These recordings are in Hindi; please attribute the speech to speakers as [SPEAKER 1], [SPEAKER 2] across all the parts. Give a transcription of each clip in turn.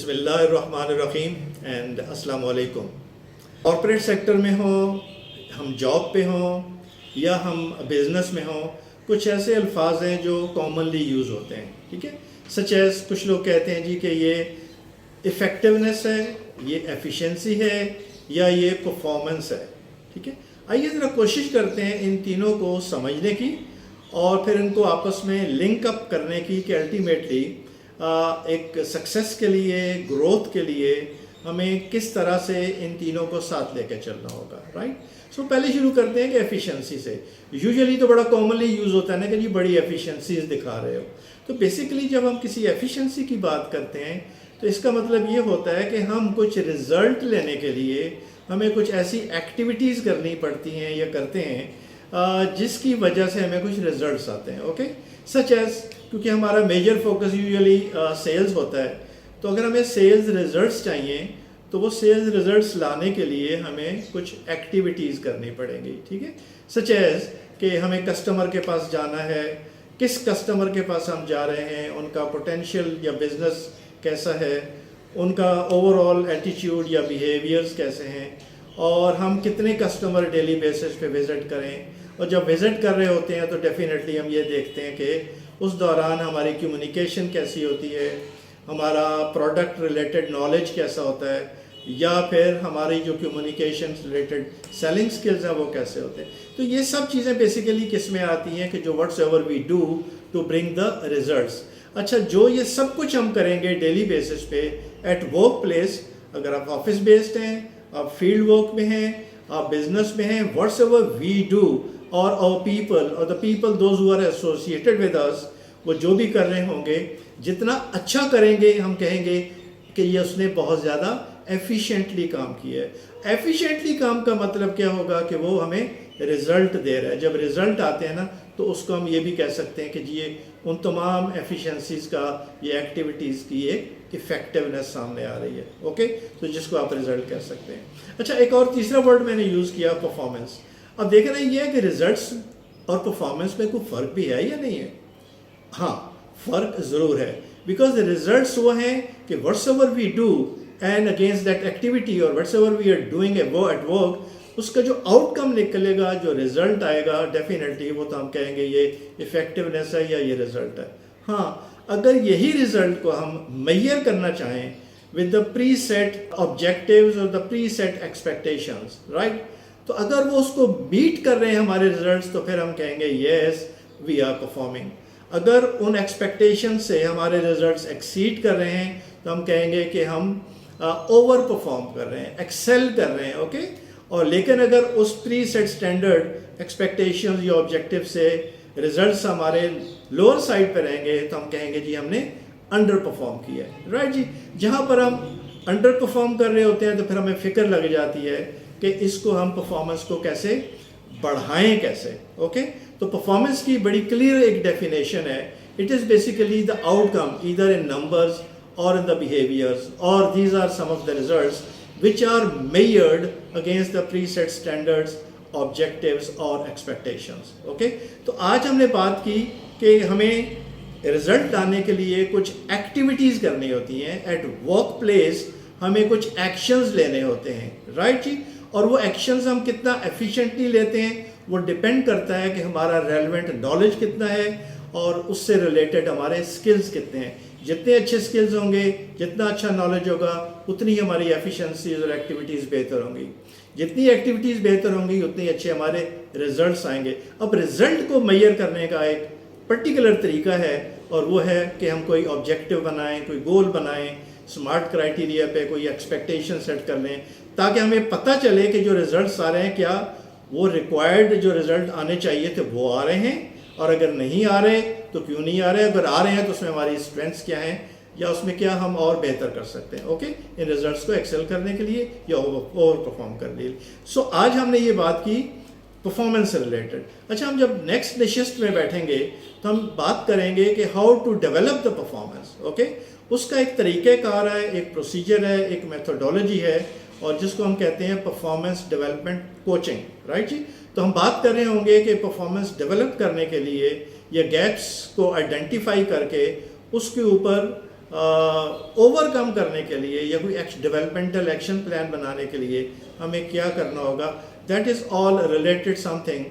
[SPEAKER 1] बिस्मिल्लाहिर्रहमानिर्रहीम एंड अस्सलाम वालेकुम। कॉर्पोरेट सेक्टर में हो, हम जॉब पे हों या हम बिज़नेस में हों, कुछ ऐसे अल्फाज हैं जो कॉमनली यूज़ होते हैं, ठीक है। सच एज कुछ लोग कहते हैं जी कि ये इफ़ेक्टिवनेस है, ये एफिशिएंसी है या ये परफॉर्मेंस है, ठीक है। आइए ज़रा कोशिश करते हैं इन तीनों को समझने की और फिर इनको आपस में लिंक अप करने की कि अल्टीमेटली एक सक्सेस के लिए, ग्रोथ के लिए हमें किस तरह से इन तीनों को साथ लेकर चलना होगा, राइट। सो पहले शुरू करते हैं कि एफिशिएंसी से। यूजुअली तो बड़ा कॉमनली यूज़ होता है ना कि जी बड़ी एफिशिएंसीज दिखा रहे हो। तो बेसिकली जब हम किसी एफिशिएंसी की बात करते हैं तो इसका मतलब ये होता है कि हम कुछ रिजल्ट लेने के लिए हमें कुछ ऐसी एक्टिविटीज़ करनी पड़ती हैं या करते हैं जिसकी वजह से हमें कुछ रिजल्ट्स आते हैं, ओके। सच एज क्योंकि हमारा मेजर फोकस यूजुअली सेल्स होता है, तो अगर हमें सेल्स रिजल्ट्स चाहिए तो वो सेल्स रिजल्ट्स लाने के लिए हमें कुछ एक्टिविटीज़ करनी पड़ेंगी, ठीक है। सच एज कि हमें कस्टमर के पास जाना है, किस कस्टमर के पास हम जा रहे हैं, उनका पोटेंशियल या बिजनेस कैसा है, उनका ओवरऑल एटीट्यूड या बिहेवियर्स कैसे हैं, और हम कितने कस्टमर डेली बेसिस पे विज़िट करें। और जब विज़िट कर रहे होते हैं तो डेफिनेटली हम ये देखते हैं कि उस दौरान हमारी कम्युनिकेशन कैसी होती है, हमारा प्रोडक्ट रिलेटेड नॉलेज कैसा होता है, या फिर हमारी जो कम्युनिकेशन रिलेटेड सेलिंग स्किल्स हैं वो कैसे होते हैं। तो ये सब चीज़ें बेसिकली किस में आती हैं कि जो what's ever we do to bring the results. अच्छा, जो ये सब कुछ हम करेंगे डेली बेसिस पे एट वर्क प्लेस, अगर आप ऑफिस बेस्ड हैं, आप फील्ड वर्क में हैं, आप बिजनेस में हैं, व्हाट्स एवर वी डू और आवर पीपल और the people those who are associated with us, वो जो भी कर रहे होंगे, जितना अच्छा करेंगे हम कहेंगे कि ये उसने बहुत ज़्यादा एफिशिएंटली काम किया है। एफिशिएंटली काम का मतलब क्या होगा कि वो हमें रिजल्ट दे रहा है। जब रिजल्ट आते हैं ना तो उसको हम ये भी कह सकते हैं कि जी ये उन तमाम एफिशिएंसीज़ का, ये एक्टिविटीज़ की एक इफ़ेक्टिवनेस सामने आ रही है, ओके। तो जिसको आप रिजल्ट कह सकते हैं। अच्छा, एक और तीसरा वर्ड मैंने यूज़ किया, परफॉर्मेंस। अब देखना ये है कि रिजल्ट्स और परफॉर्मेंस में कोई फ़र्क भी है या नहीं है। हाँ, फ़र्क ज़रूर है, बिकॉज रिजल्ट्स वो हैं कि what's ever we do and against that activity और what's ever we are doing at work, उसका जो आउटकम निकलेगा, जो रिजल्ट आएगा, डेफिनेटली वो तो हम कहेंगे ये इफ़ेक्टिवनेस है या ये रिजल्ट है। हाँ, अगर यही रिजल्ट को हम मेजर करना चाहें with the preset objectives और the preset expectations, right, तो अगर वो उसको बीट कर रहे हैं हमारे रिजल्ट्स तो फिर हम कहेंगे येस वी आर परफॉर्मिंग। अगर उन एक्सपेक्टेशन से हमारे रिजल्ट्स एक्सीड कर रहे हैं तो हम कहेंगे कि हम ओवर परफॉर्म कर रहे हैं, एक्सेल कर रहे हैं, ओके। और लेकिन अगर उस प्री सेट स्टैंडर्ड एक्सपेक्टेशंस या ऑब्जेक्टिव से रिजल्ट्स हमारे लोअर साइड पे रहेंगे तो हम कहेंगे जी हमने अंडर परफॉर्म किया है, राइट जी। जहाँ पर हम अंडर परफॉर्म कर रहे होते हैं तो फिर हमें फिक्र लग जाती है कि इसको हम परफॉर्मेंस को कैसे बढ़ाएं, कैसे, ओके। तो परफॉर्मेंस की बड़ी क्लियर एक डेफिनेशन है, it is basically the outcome either in numbers और इन द बिहेवियर्स, और these are some of the results which are measured against the preset standards, objectives और expectations, okay? तो आज हमने बात की कि हमें रिजल्ट लाने के लिए कुछ एक्टिविटीज़ करनी होती हैं एट वर्क प्लेस, हमें कुछ एक्शंस लेने होते हैं, राइट जी। और वो एक्शंस हम कितना एफिशिएंटली लेते हैं वो डिपेंड करता है कि हमारा रेलेवेंट नॉलेज कितना है और उससे रिलेटेड हमारे स्किल्स कितने हैं। जितने अच्छे स्किल्स होंगे, जितना अच्छा नॉलेज होगा, उतनी हमारी एफिशिएंसीज और एक्टिविटीज़ बेहतर होंगी। जितनी एक्टिविटीज़ बेहतर होंगी उतने अच्छे हमारे रिजल्ट्स आएंगे। अब रिजल्ट को मेजर करने का एक पर्टिकुलर तरीका है और वो है कि हम कोई ऑब्जेक्टिव बनाएं, कोई गोल बनाएं, स्मार्ट क्राइटेरिया पे कोई एक्सपेक्टेशन सेट कर लें ताकि हमें पता चले कि जो रिजल्ट्स आ रहे हैं क्या वो रिक्वायर्ड जो रिजल्ट आने चाहिए थे वो आ रहे हैं, और अगर नहीं आ रहे तो क्यों नहीं आ रहे, अगर आ रहे हैं तो उसमें हमारी स्ट्रेंथ्स क्या हैं या उसमें क्या हम और बेहतर कर सकते हैं, ओके, इन रिजल्ट्स को एक्सेल करने के लिए या ओवर परफॉर्म करने के लिए। सो आज हमने ये बात की परफॉर्मेंस से रिलेटेड। अच्छा, हम जब नेक्स्ट निशिस्ट में बैठेंगे तो हम बात करेंगे कि how to develop the performance, okay. उसका एक तरीक़ेकार है, एक प्रोसीजर है, एक मेथोडोलॉजी है, और जिसको हम कहते हैं परफॉर्मेंस डेवलपमेंट कोचिंग, राइट जी। तो हम बात कर रहे होंगे कि परफॉर्मेंस डेवलप करने के लिए या गैप्स को आइडेंटिफाई करके उसके ऊपर ओवरकम करने के लिए या कोई डेवलपमेंटल एक्शन प्लान बनाने के लिए हमें क्या करना होगा, that is all related something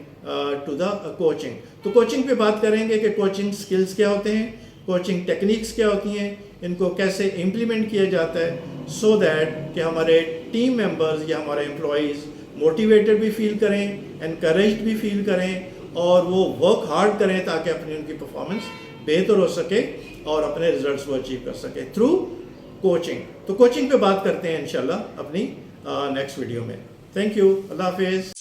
[SPEAKER 1] to the coaching. तो कोचिंग पे बात करेंगे कि कोचिंग स्किल्स क्या होते हैं, कोचिंग टेक्निक्स क्या होती हैं, इनको कैसे इम्प्लीमेंट किया जाता है, सो दैट कि हमारे टीम मेंबर्स या हमारे एम्प्लॉयज़ मोटिवेटेड भी फील करें, एनकरेज्ड भी फील करें और वो वर्क हार्ड करें ताकि अपनी उनकी परफॉर्मेंस बेहतर हो सके और अपने रिजल्ट्स वो अचीव कर सके थ्रू कोचिंग। तो कोचिंग पे बात करते हैं इंशाल्लाह अपनी नेक्स्ट वीडियो में। थैंक यू, अल्लाह हाफिज़।